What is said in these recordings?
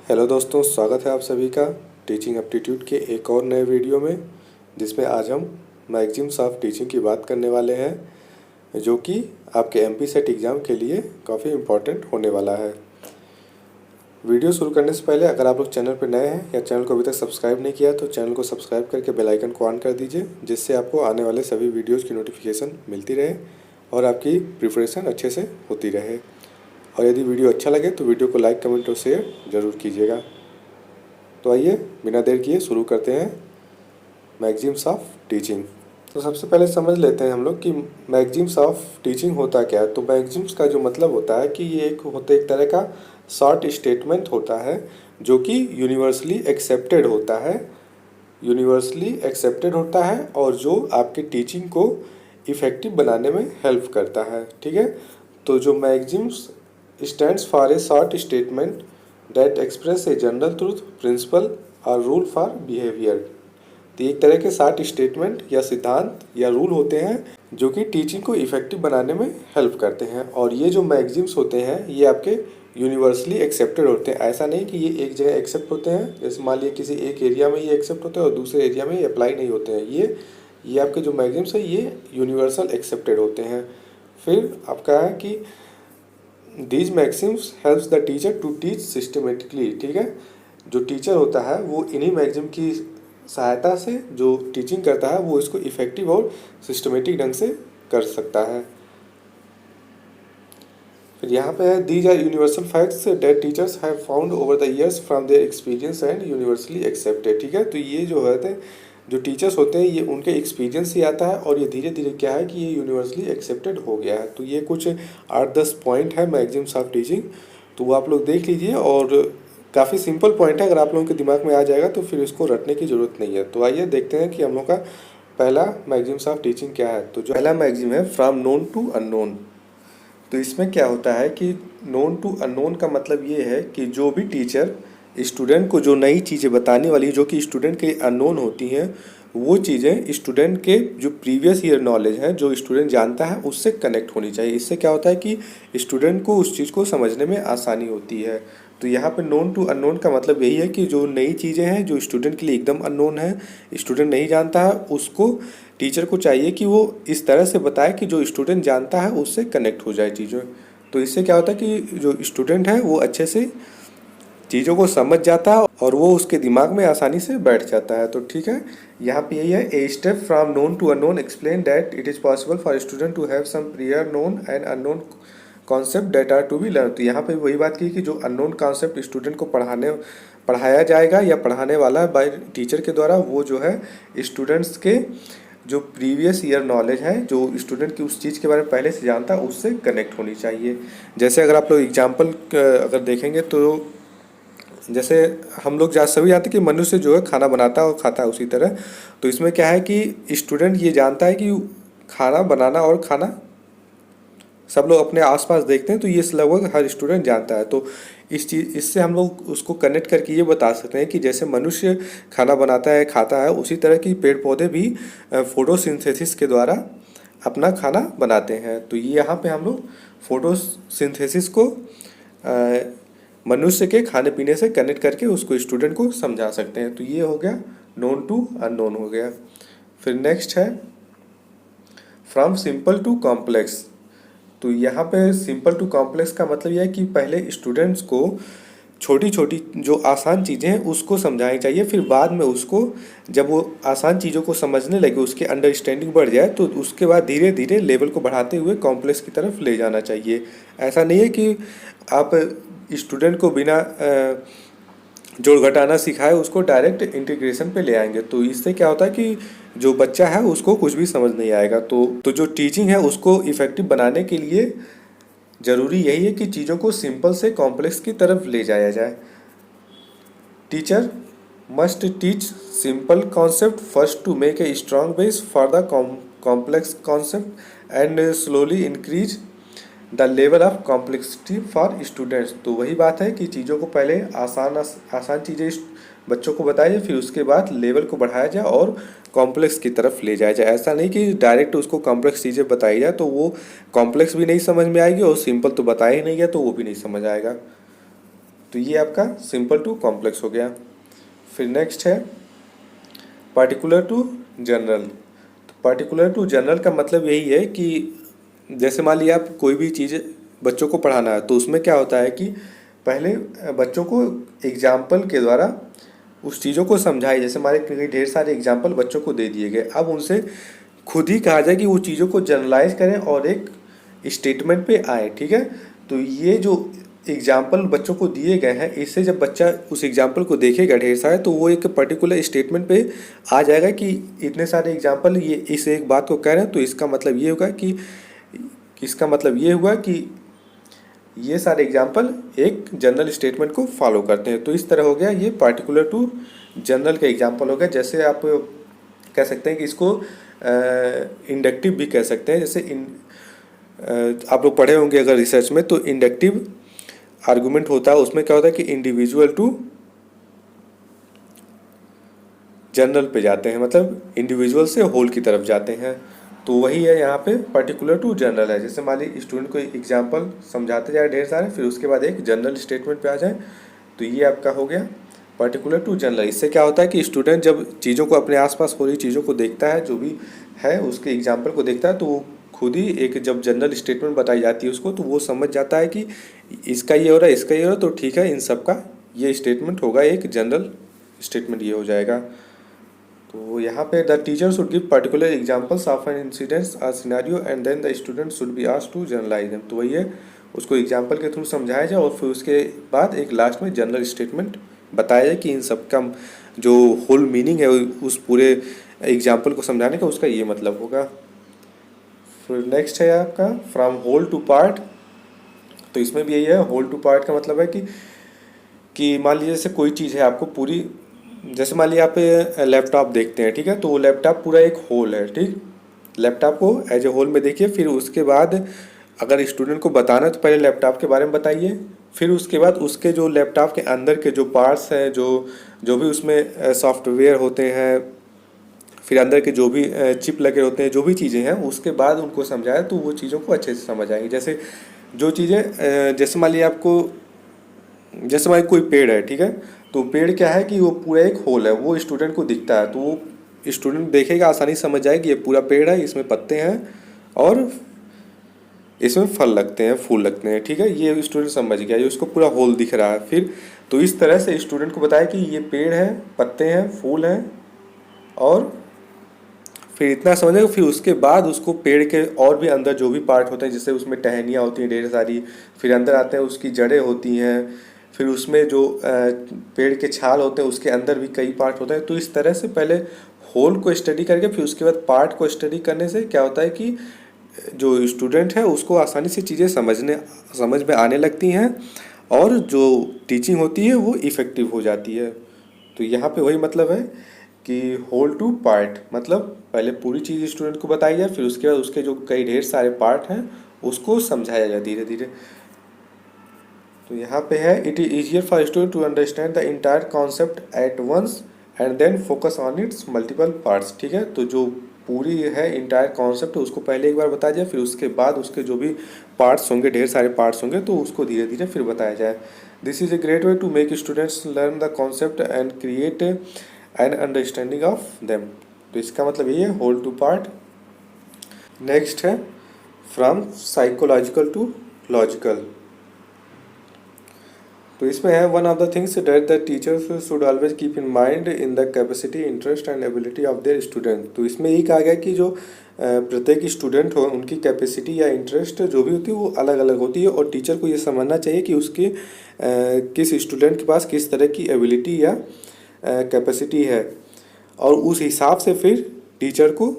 Hello दोस्तों, स्वागत है आप सभी का टीचिंग एप्टीट्यूड के एक और नए वीडियो में, जिसमें आज हम मैगजीम्स ऑफ टीचिंग की बात करने वाले हैं, जो कि आपके एमपी सेट एग्ज़ाम के लिए काफ़ी इम्पोर्टेंट होने वाला है। वीडियो शुरू करने से पहले अगर आप लोग चैनल पर नए हैं या चैनल को अभी तक सब्सक्राइब नहीं किया तो चैनल को सब्सक्राइब करके बेल आइकन को ऑन कर दीजिए, जिससे आपको आने वाले सभी वीडियोज़ की नोटिफिकेशन मिलती रहे और आपकी प्रिपरेशन अच्छे से होती रहे। और यदि वीडियो अच्छा लगे तो वीडियो को लाइक, कमेंट और शेयर ज़रूर कीजिएगा। तो आइए बिना देर किए शुरू करते हैं मैगजीम्स ऑफ टीचिंग। तो सबसे पहले समझ लेते हैं हम लोग कि मैगजीम्स ऑफ टीचिंग होता क्या है। तो मैगजीम्स का जो मतलब होता है कि ये एक तरह का शॉर्ट स्टेटमेंट होता है जो कि यूनिवर्सली एक्सेप्टेड होता है और जो आपके टीचिंग को इफ़ेक्टिव बनाने में हेल्प करता है। ठीक है, तो जो maxims stands for a short statement that express a general truth, principle और रूल फॉर बिहेवियर। तो एक तरह के शॉर्ट स्टेटमेंट या सिद्धांत या रूल होते हैं जो कि टीचिंग को इफ़ेक्टिव बनाने में हेल्प करते हैं। और ये जो मैगजीम्स होते हैं ये आपके यूनिवर्सली एक्सेप्टेड होते हैं। ऐसा नहीं कि ये एक जगह एक्सेप्ट होते हैं, जैसे मान लिया किसी एक एरिया में ये एक्सेप्ट होते हैं और दूसरे एरिया में ये अप्लाई नहीं होते हैं। ये आपके जो मैगजीम्स है ये यूनिवर्सल एक्सेप्टेड होते हैं। फिर आपका है कि these maxims helps the teacher to teach systematically. ठीक है, जो टीचर होता है वो इन्हीं मैगजीम की सहायता से जो टीचिंग करता है वो इसको इफ़ेक्टिव और सिस्टमेटिक ढंग से कर सकता है। फिर यहाँ पे है these are universal facts that teachers have found over the years from their experience and universally accepted. ठीक है, तो ये जो है जो टीचर्स होते हैं ये उनके एक्सपीरियंस से आता है और ये धीरे धीरे क्या है कि ये यूनिवर्सली एक्सेप्टेड हो गया है। तो ये कुछ 8-10 पॉइंट है मैगजीम्स ऑफ टीचिंग, तो वो आप लोग देख लीजिए। और काफ़ी सिंपल पॉइंट है, अगर आप लोगों के दिमाग में आ जाएगा तो फिर इसको रटने की ज़रूरत नहीं है। तो आइए देखते हैं कि हम लोग का पहला मैगजीम्स ऑफ टीचिंग क्या है। तो जो पहला मैगजीम है फ्रॉम नोन टू अननोन। तो इसमें क्या होता है कि नोन टू अननोन का मतलब ये है कि जो भी टीचर स्टूडेंट को जो नई चीज़ें बताने वाली जो कि स्टूडेंट के लिए अननोन होती हैं, वो चीज़ें स्टूडेंट के जो प्रीवियस ईयर नॉलेज है जो स्टूडेंट जानता है उससे कनेक्ट होनी चाहिए। इससे क्या होता है कि स्टूडेंट को उस चीज़ को समझने में आसानी होती है। तो यहाँ पे नोन टू अननोन का मतलब यही है कि जो नई चीज़ें हैं जो स्टूडेंट के लिए एकदम अननोन है, स्टूडेंट नहीं जानता है, उसको टीचर को चाहिए कि वो इस तरह से बताए कि जो स्टूडेंट जानता है उससे कनेक्ट हो जाए चीज़ें। तो इससे क्या होता है कि जो स्टूडेंट है वो अच्छे से चीज़ों को समझ जाता है और वो उसके दिमाग में आसानी से बैठ जाता है। तो ठीक है, यहाँ पे यही है, a step from known to unknown explain that it is possible for student to have some prior known and unknown concept that are to be learn. तो यहाँ पे वही बात की कि जो अननोन कॉन्सेप्ट स्टूडेंट को पढ़ाया जाएगा या पढ़ाने वाला है बाय टीचर के द्वारा, वो जो है स्टूडेंट्स के जो प्रीवियस ईयर नॉलेज है जो स्टूडेंट की उस चीज़ के बारे में पहले से जानता है उससे कनेक्ट होनी चाहिए। जैसे अगर आप लोग एग्जाम्पल अगर देखेंगे तो जैसे हम लोग सभी जानते हैं कि मनुष्य जो है खाना बनाता है और खाता है, उसी तरह तो इसमें क्या है कि स्टूडेंट ये जानता है कि खाना बनाना और खाना सब लोग अपने आसपास देखते हैं, तो ये लगभग हर स्टूडेंट जानता है। तो इससे हम लोग उसको कनेक्ट करके ये बता सकते हैं कि जैसे मनुष्य खाना बनाता है, खाता है, उसी तरह की पेड़ पौधे भी फोटोसिंथेसिस के द्वारा अपना खाना बनाते हैं। तो ये यहाँ पे हम लोग फोटोसिंथेसिस को मनुष्य के खाने पीने से कनेक्ट करके उसको स्टूडेंट को समझा सकते हैं। तो ये हो गया नोन टू अननोन हो गया। फिर नेक्स्ट है फ्रॉम सिंपल टू कॉम्प्लेक्स। तो यहाँ पे सिंपल टू कॉम्प्लेक्स का मतलब यह है कि पहले स्टूडेंट्स को छोटी छोटी जो आसान चीज़ें हैं उसको समझानी चाहिए, फिर बाद में उसको जब वो आसान चीज़ों को समझने लगे, उसके अंडरस्टैंडिंग बढ़ जाए, तो उसके बाद धीरे धीरे लेवल को बढ़ाते हुए कॉम्प्लेक्स की तरफ ले जाना चाहिए। ऐसा नहीं है कि आप स्टूडेंट को बिना जोड़ घटाना सिखाए उसको डायरेक्ट इंटीग्रेशन पे ले आएंगे, तो इससे क्या होता है कि जो बच्चा है उसको कुछ भी समझ नहीं आएगा। तो जो टीचिंग है उसको इफ़ेक्टिव बनाने के लिए ज़रूरी यही है कि चीज़ों को सिंपल से कॉम्प्लेक्स की तरफ ले जाया जाए। Teacher must teach simple concept first to make a strong base for the complex concept and slowly increase the level of complexity for students. तो वही बात है कि चीज़ों को पहले आसान चीज़ें बच्चों को बताया जाए, फिर उसके बाद लेवल को बढ़ाया जाए और कॉम्प्लेक्स की तरफ ले जाया जाए। ऐसा नहीं कि डायरेक्ट उसको कॉम्प्लेक्स चीज़ें बताई जाए तो वो कॉम्प्लेक्स भी नहीं समझ में आएगी और सिंपल तो बताया ही नहीं है तो वो भी नहीं समझ आएगा। तो ये आपका सिंपल टू कॉम्प्लेक्स हो गया। फिर नेक्स्ट है पार्टिकुलर टू जनरल। तो पार्टिकुलर टू जनरल का मतलब यही है कि जैसे मान लिया आप कोई भी चीज़ बच्चों को पढ़ाना है, तो उसमें क्या होता है कि पहले बच्चों को एग्जाम्पल के द्वारा उस चीज़ों को समझाए। जैसे हमारे कई ढेर सारे एग्जाम्पल बच्चों को दे दिए गए, अब उनसे खुद ही कहा जाए कि वो चीज़ों को जनरलाइज करें और एक स्टेटमेंट पे आए। ठीक है, तो ये जो एग्जाम्पल बच्चों को दिए गए हैं, इससे जब बच्चा उस एग्जाम्पल को देखेगा ढेर सारे, तो वो एक पर्टिकुलर स्टेटमेंट पे आ जाएगा कि इतने सारे एग्जाम्पल ये इस एक बात को कह रहे हैं, तो इसका मतलब ये होगा कि इसका मतलब ये हुआ कि ये सारे एग्जाम्पल एक जनरल स्टेटमेंट को फॉलो करते हैं। तो इस तरह हो गया ये पार्टिकुलर टू जनरल का एग्जाम्पल हो गया। जैसे आप कह सकते हैं कि इसको इंडक्टिव भी कह सकते हैं। जैसे आप लोग पढ़े होंगे अगर रिसर्च में, तो इंडक्टिव आर्गुमेंट होता है, उसमें क्या होता है कि इंडिविजुअल टू जनरल पे जाते हैं, मतलब इंडिविजुअल से होल की तरफ जाते हैं। तो वही है यहाँ पे पर्टिकुलर टू जनरल है। जैसे मान लीजिए स्टूडेंट को एग्जाम्पल समझाते जाए ढेर सारे, फिर उसके बाद एक जनरल स्टेटमेंट पे आ जाए, तो ये आपका हो गया पर्टिकुलर टू जनरल। इससे क्या होता है कि स्टूडेंट जब चीज़ों को अपने आसपास हो रही चीज़ों को देखता है, जो भी है उसके एग्जाम्पल को देखता है, तो वो खुद ही एक जब जनरल स्टेटमेंट बताई जाती है उसको, तो वो समझ जाता है कि इसका ये हो रहा है, इसका ये हो रहा है, तो ठीक है इन सब का ये स्टेटमेंट होगा, एक जनरल स्टेटमेंट ये हो जाएगा। तो यहाँ पे the teacher should give particular examples of an incidents और scenario and then the student should be asked to generalise them. तो वही है, उसको एग्जाम्पल के थ्रू समझाया जाए और फिर उसके बाद एक लास्ट में जनरल स्टेटमेंट बताया जाए कि इन सब का जो होल मीनिंग है उस पूरे एग्जाम्पल को समझाने का, उसका ये मतलब होगा। फिर नेक्स्ट है आपका फ्रॉम होल टू पार्ट। तो इसमें भी यही है, होल टू पार्ट का मतलब है कि मान लीजिए जैसे कोई चीज़ है आपको पूरी, जैसे मान लीजिए आप लैपटॉप देखते हैं, ठीक है, तो वो लैपटॉप पूरा एक होल है। ठीक, लैपटॉप को एज ए होल में देखिए, फिर उसके बाद अगर स्टूडेंट को बताना है तो पहले लैपटॉप के बारे में बताइए, फिर उसके बाद उसके जो लैपटॉप के अंदर के जो पार्ट्स हैं, जो जो भी उसमें सॉफ्टवेयर होते हैं, फिर अंदर के जो भी चिप लगे होते हैं, जो भी चीज़ें हैं, उसके बाद उनको समझाया तो वो चीज़ों को अच्छे से समझ आएंगे। जैसे जो चीज़ें जैसे मान लीजिए आपको, जैसे मान कोई पेड़ है, ठीक है, तो पेड़ क्या है कि वो पूरा एक होल है, वो स्टूडेंट को दिखता है, तो वो स्टूडेंट देखेगा आसानी समझ जाएगा कि ये पूरा पेड़ है, इसमें पत्ते हैं और इसमें फल लगते हैं, फूल लगते हैं। ठीक है, ये स्टूडेंट समझ गया, ये उसको पूरा होल दिख रहा है। फिर तो इस तरह से स्टूडेंट को बताया कि ये पेड़ है, पत्ते हैं, फूल हैं, और फिर इतना समझेगा। फिर उसके बाद उसको पेड़ के और भी अंदर जो भी पार्ट होते हैं, जैसे उसमें टहनियाँ होती हैं ढेर सारी, फिर अंदर आते हैं उसकी जड़ें होती हैं, फिर उसमें जो पेड़ के छाल होते हैं उसके अंदर भी कई पार्ट होते हैं। तो इस तरह से पहले होल को स्टडी करके फिर उसके बाद पार्ट को स्टडी करने से क्या होता है कि जो स्टूडेंट है उसको आसानी से चीज़ें समझ में आने लगती हैं और जो टीचिंग होती है वो इफ़ेक्टिव हो जाती है। तो यहाँ पे वही मतलब है कि होल टू पार्ट, मतलब पहले पूरी चीज़ स्टूडेंट को बताई जाए, फिर उसके बाद उसके जो कई ढेर सारे पार्ट हैं उसको समझाया जाए धीरे धीरे। तो यहाँ पे है it is easier for student to understand the entire concept at once and then focus on its multiple parts. ठीक है, तो जो पूरी है इंटायर कॉन्सेप्ट उसको पहले एक बार बताया जाए, फिर उसके बाद उसके जो भी पार्ट्स होंगे, ढेर सारे पार्ट्स होंगे, तो उसको धीरे धीरे फिर बताया जाए। This is a great way to make students learn the concept and create an understanding of them. तो इसका मतलब ये है होल टू पार्ट। नेक्स्ट है फ्रॉम साइकोलॉजिकल टू लॉजिकल। तो इसमें है one of the things that the teachers should always keep in mind in the capacity, interest and ability of their student. तो इसमें यही कहा गया कि जो प्रत्येक स्टूडेंट हो उनकी कैपेसिटी या इंटरेस्ट जो भी होती है वो अलग अलग होती है, और टीचर को ये समझना चाहिए कि उसके किस स्टूडेंट के पास किस तरह की एबिलिटी या कैपेसिटी है, और उस हिसाब से फिर टीचर को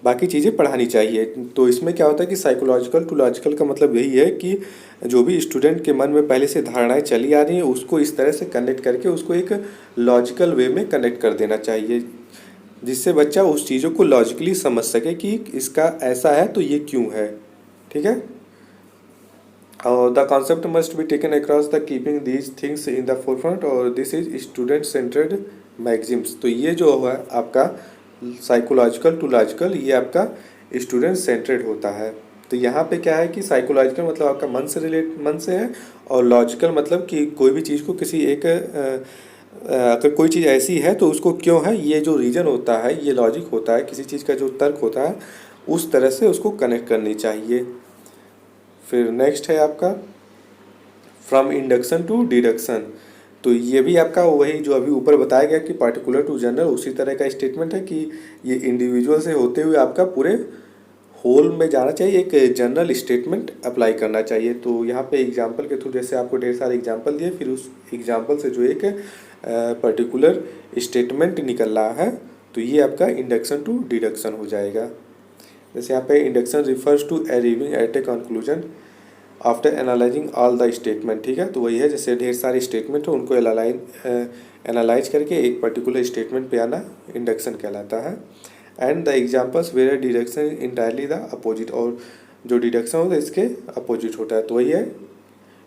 बाकी चीज़ें पढ़ानी चाहिए। तो इसमें क्या होता है कि साइकोलॉजिकल टू लॉजिकल का मतलब यही है कि जो भी स्टूडेंट के मन में पहले से धारणाएं चली आ रही हैं उसको इस तरह से कनेक्ट करके उसको एक लॉजिकल वे में कनेक्ट कर देना चाहिए, जिससे बच्चा उस चीज़ों को लॉजिकली समझ सके कि इसका ऐसा है तो ये क्यों है। ठीक है, और the concept must be taken across the keeping these things in the forefront और this is student centred maxims. तो ये जो है आपका साइकोलॉजिकल टू लॉजिकल, ये आपका स्टूडेंट सेंटर्ड होता है। तो यहाँ पे क्या है कि साइकोलॉजिकल मतलब आपका मन से है, और लॉजिकल मतलब कि कोई भी चीज़ को किसी एक अगर कोई चीज़ ऐसी है तो उसको क्यों है, ये जो रीज़न होता है, ये लॉजिक होता है, किसी चीज़ का जो तर्क होता है उस तरह से उसको कनेक्ट करनी चाहिए। फिर नेक्स्ट है आपका फ्रॉम इंडक्शन टू डिडक्शन। तो ये भी आपका वही जो अभी ऊपर बताया गया कि पार्टिकुलर टू जनरल, उसी तरह का स्टेटमेंट है कि ये इंडिविजुअल से होते हुए आपका पूरे होल में जाना चाहिए, एक जनरल स्टेटमेंट अप्लाई करना चाहिए। तो यहाँ पे एग्जांपल के थ्रू जैसे आपको ढेर सारे एग्जांपल दिए, फिर उस एग्जांपल से जो एक पर्टिकुलर स्टेटमेंट निकल रहा है, तो ये आपका इंडक्शन टू डिडक्शन हो जाएगा। जैसे यहाँ पे induction refers to arriving at a conclusion after analysing all the statement. ठीक है, तो वही है जैसे ढेर सारे स्टेटमेंट हो उनको एनालाइज करके एक पर्टिकुलर स्टेटमेंट पे आना इंडक्शन कहलाता है। And the examples where deduction entirely the opposite, और जो डिडक्शन होता है इसके अपोजिट होता है। तो वही है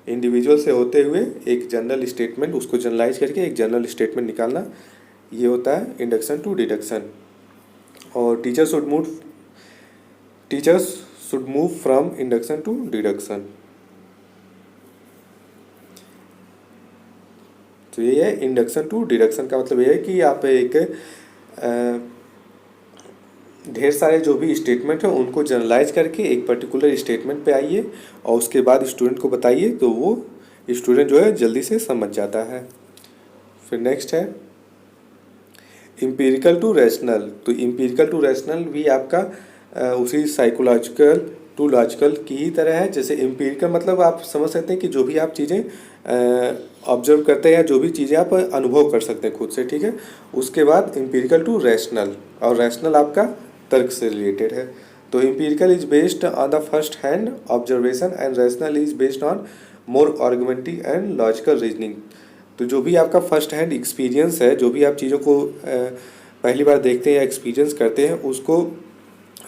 इंडिविजुअल से होते हुए एक जनरल स्टेटमेंट, उसको जनरलाइज करके एक जनरल स्टेटमेंट निकालना, ये होता है इंडक्शन टू डिडक्शन। और teachers should move from induction to deduction. तो ये है इंडक्शन टू डिडक्शन का मतलब ये है कि आप एक ढेर सारे जो भी स्टेटमेंट हैं उनको जनरलाइज करके एक पर्टिकुलर स्टेटमेंट पे आइए और उसके बाद स्टूडेंट को बताइए, तो वो स्टूडेंट जो है जल्दी से समझ जाता है। फिर नेक्स्ट है इम्पीरिकल टू रैशनल। तो इम्पीरिकल टू रैशनल भी आपका उसी साइकोलॉजिकल टू लॉजिकल की ही तरह है। जैसे इम्पीरिकल मतलब आप समझ सकते हैं कि जो भी आप चीज़ें ऑब्जर्व करते हैं या जो भी चीज़ें आप अनुभव कर सकते हैं खुद से, ठीक है। उसके बाद इम्पीरिकल टू रैशनल, और रैशनल आपका तर्क से रिलेटेड है। तो empirical is based on the first hand observation and rational is based on more argumentative and logical reasoning. तो जो भी आपका फर्स्ट हैंड एक्सपीरियंस है, जो भी आप चीज़ों को पहली बार देखते हैं या एक्सपीरियंस करते हैं, उसको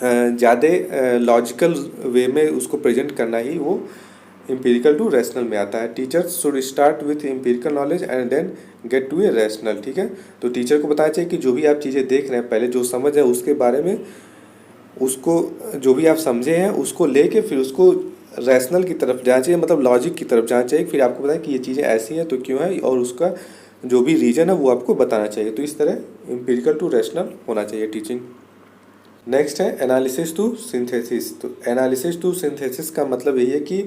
ज़्यादा लॉजिकल वे में उसको प्रेजेंट करना ही वो एम्पिरिकल टू रैशनल में आता है। Teachers should start with empirical knowledge and then get to a rational. ठीक है, तो टीचर को बताना चाहिए कि जो भी आप चीज़ें देख रहे हैं पहले जो समझ है उसके बारे में, उसको जो भी आप समझे हैं उसको लेके फिर उसको रैशनल की तरफ जाना चाहिए, मतलब लॉजिक की तरफ जाना चाहिए। फिर आपको बताएं कि ये चीज़ें ऐसी हैं तो क्यों है, और उसका जो भी रीज़न है वो आपको बताना चाहिए। तो इस तरह एम्पिरिकल टू रैशनल होना चाहिए टीचिंग। नेक्स्ट है एनालिसिस टू सिंथेसिस। तो एनालिसिस टू सिंथेसिस का मतलब यही है कि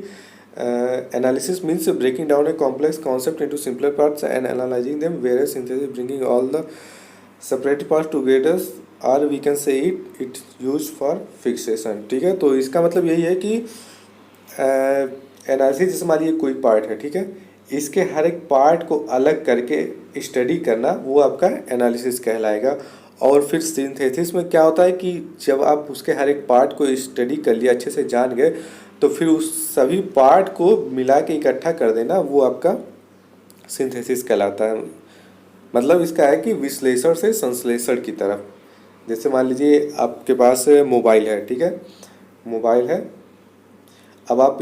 analysis means breaking down a complex concept into simpler parts and analysing them, where synthesis bringing all the separate parts together, और we can say it use for fixation. ठीक है, तो इसका मतलब यही है कि एनालिसिस जैसे मान लीजिए कोई पार्ट है, ठीक है, इसके हर एक पार्ट को अलग करके स्टडी करना वो आपका एनालिसिस कहलाएगा। और फिर सिंथेसिस में क्या होता है कि जब आप उसके हर एक पार्ट को स्टडी कर लिया, अच्छे से जान गए, तो फिर उस सभी पार्ट को मिला के इकट्ठा कर देना वो आपका सिंथेसिस कहलाता है। मतलब इसका है कि विश्लेषण से संश्लेषण की तरफ। जैसे मान लीजिए आपके पास मोबाइल है, ठीक है, मोबाइल है, अब आप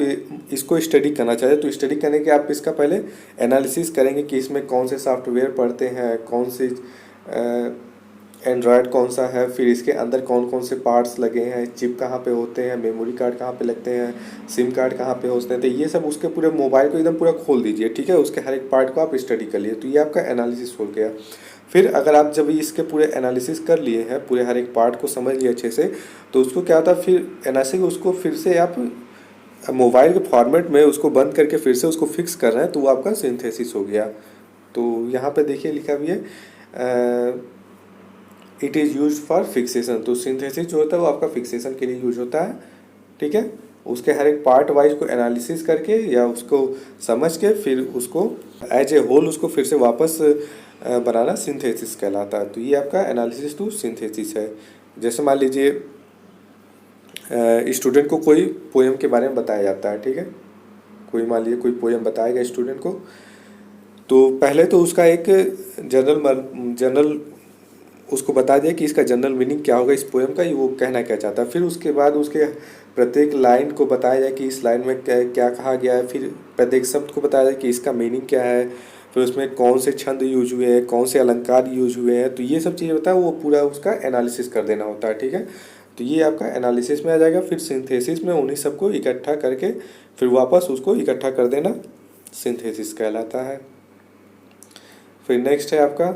इसको स्टडी करना चाहते हैं, तो स्टडी करने के आप इसका पहले एनालिसिस करेंगे कि इसमें कौन से सॉफ्टवेयर पढ़ते हैं, कौन से एंड्रॉयड कौन सा है, फिर इसके अंदर कौन कौन से पार्ट्स लगे हैं, चिप कहाँ पे होते हैं, मेमोरी कार्ड कहाँ पे लगते हैं, सिम कार्ड कहाँ पे होते हैं। तो ये सब उसके पूरे मोबाइल को एकदम पूरा खोल दीजिए, ठीक है, उसके हर एक पार्ट को आप स्टडी कर लिए, तो ये आपका एनालिसिस हो गया। फिर अगर आप जब इसके पूरे एनालिसिस कर लिए हैं, पूरे हर एक पार्ट को समझ लिए अच्छे से, तो उसको क्या होता है, फिर एनालिसिस उसको फिर से आप मोबाइल के फॉर्मेट में उसको बंद करके फिर से उसको फिक्स कर रहे हैं, तो वो आपका सिंथेसिस हो गया। तो यहाँ पे देखिए लिखा भी है it is use for fixation. तो सिंथेसिस जो होता है वो आपका फिक्सेशन के लिए यूज होता है, ठीक है। उसके हर एक पार्ट वाइज को एनालिसिस करके या उसको समझ के फिर उसको एज ए होल उसको फिर से वापस बनाना सिंथेसिस कहलाता है। तो ये आपका एनालिसिस टू सिंथेसिस है। जैसे मान लीजिए स्टूडेंट को कोई पोएम के बारे में बताया जाता है, ठीक है, कोई मान लीजिए कोई पोएम बताएगा स्टूडेंट को, तो पहले तो उसका एक जनरल उसको बता दिया कि इसका जनरल मीनिंग क्या होगा इस पोएम का, वो कहना क्या चाहता है। फिर उसके बाद उसके प्रत्येक लाइन को बताया जाए कि इस लाइन में क्या कहा गया है, फिर प्रत्येक शब्द को बताया जाए कि इसका मीनिंग क्या है, फिर उसमें कौन से छंद यूज हुए हैं, कौन से अलंकार यूज हुए हैं, तो ये सब चीज़ें बताया वो पूरा उसका एनालिसिस कर देना होता है, ठीक है। तो ये आपका एनालिसिस में आ जाएगा। फिर सिंथेसिस में उन्हीं सबको इकट्ठा करके फिर वापस उसको इकट्ठा कर देना सिंथेसिस कहलाता है। फिर नेक्स्ट है आपका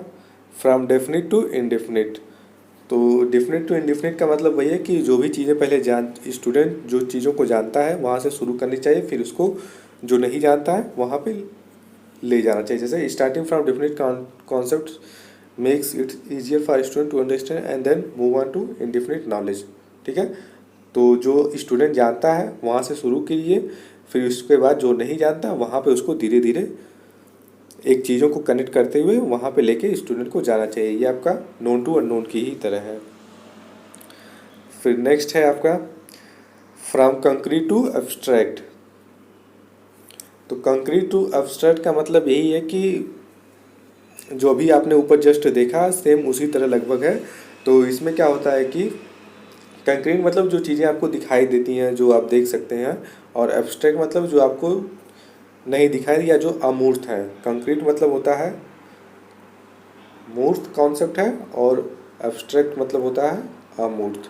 फ्रॉम डेफिनिट टू इनडेफिनिट। तो डेफिनेट टू इनडेफिनिट का मतलब वही है कि जो भी चीज़ें पहले स्टूडेंट जो चीज़ों को जानता है वहाँ से शुरू करनी चाहिए, फिर उसको जो नहीं जानता है वहाँ पे ले जाना चाहिए। जैसे starting from definite concept makes it easier for student to understand and then move on to indefinite knowledge. ठीक है, तो जो स्टूडेंट जानता है वहाँ से शुरू कीजिए, फिर उसके बाद जो नहीं जानता वहाँ पे उसको धीरे धीरे एक चीज़ों को कनेक्ट करते हुए वहाँ पे लेके स्टूडेंट को जाना चाहिए। ये आपका नोन टू अननोन की ही तरह है। फिर नेक्स्ट है आपका फ्रॉम कंक्रीट टू एब्स्ट्रैक्ट। तो कंक्रीट टू एब्स्ट्रैक्ट का मतलब यही है कि जो अभी आपने ऊपर जस्ट देखा सेम उसी तरह लगभग है। तो इसमें क्या होता है कि कंक्रीट मतलब जो चीज़ें आपको दिखाई देती हैं, जो आप देख सकते हैं, और एब्स्ट्रैक्ट मतलब जो आपको नहीं दिखाई या जो अमूर्त है। कंक्रीट मतलब होता है मूर्त कॉन्सेप्ट है, और एब्स्ट्रैक्ट मतलब होता है अमूर्त,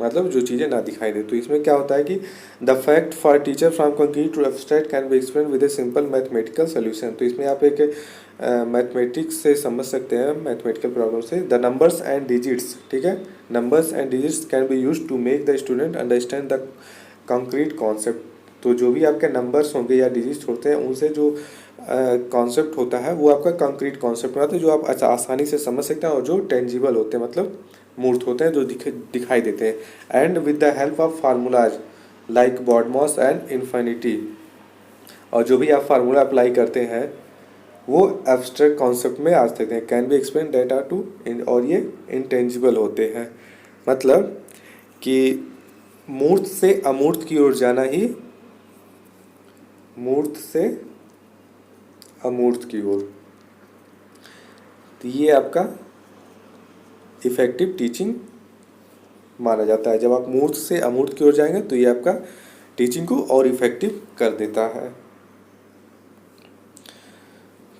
मतलब जो चीज़ें ना दिखाई दे। तो इसमें क्या होता है कि the fact for teacher from concrete to abstract can be explain with a simple mathematical solution. तो इसमें आप एक मैथमेटिक्स से समझ सकते हैं, मैथमेटिकल प्रॉब्लम से। द नंबर्स एंड डिजिट्स, ठीक है, numbers and digits can be use to make the student understand the concrete concept. तो जो भी आपके नंबर्स होंगे या डिजिट्स होते हैं उनसे जो कॉन्सेप्ट होता है वो आपका कंक्रीट कॉन्सेप्ट में आता है, जो आप आसानी से समझ सकते हैं और जो टेंजिबल होते हैं, मतलब मूर्त होते हैं, जो दिखाई देते हैं। And with the help of formulas like BODMAS and infinity, और जो भी आप फार्मूला अप्लाई करते हैं वो एब्स्ट्रैक्ट कॉन्सेप्ट में आ सकते हैं। Can be explain data to, और ये इंटेंजिबल होते हैं, मतलब कि मूर्त से अमूर्त की ओर जाना ही मूर्त से अमूर्त की ओर। तो ये आपका इफेक्टिव टीचिंग माना जाता है। जब आप मूर्त से अमूर्त की ओर जाएंगे तो ये आपका टीचिंग को और इफेक्टिव कर देता है।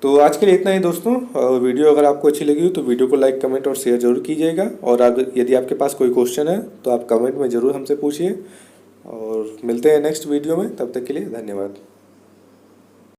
तो आज के लिए इतना ही दोस्तों। वीडियो अगर आपको अच्छी लगी हो तो वीडियो को लाइक, कमेंट और शेयर जरूर कीजिएगा। और अगर यदि आपके पास कोई क्वेश्चन है तो आप कमेंट में ज़रूर हमसे पूछिए, और मिलते हैं नेक्स्ट वीडियो में। तब तक के लिए धन्यवाद।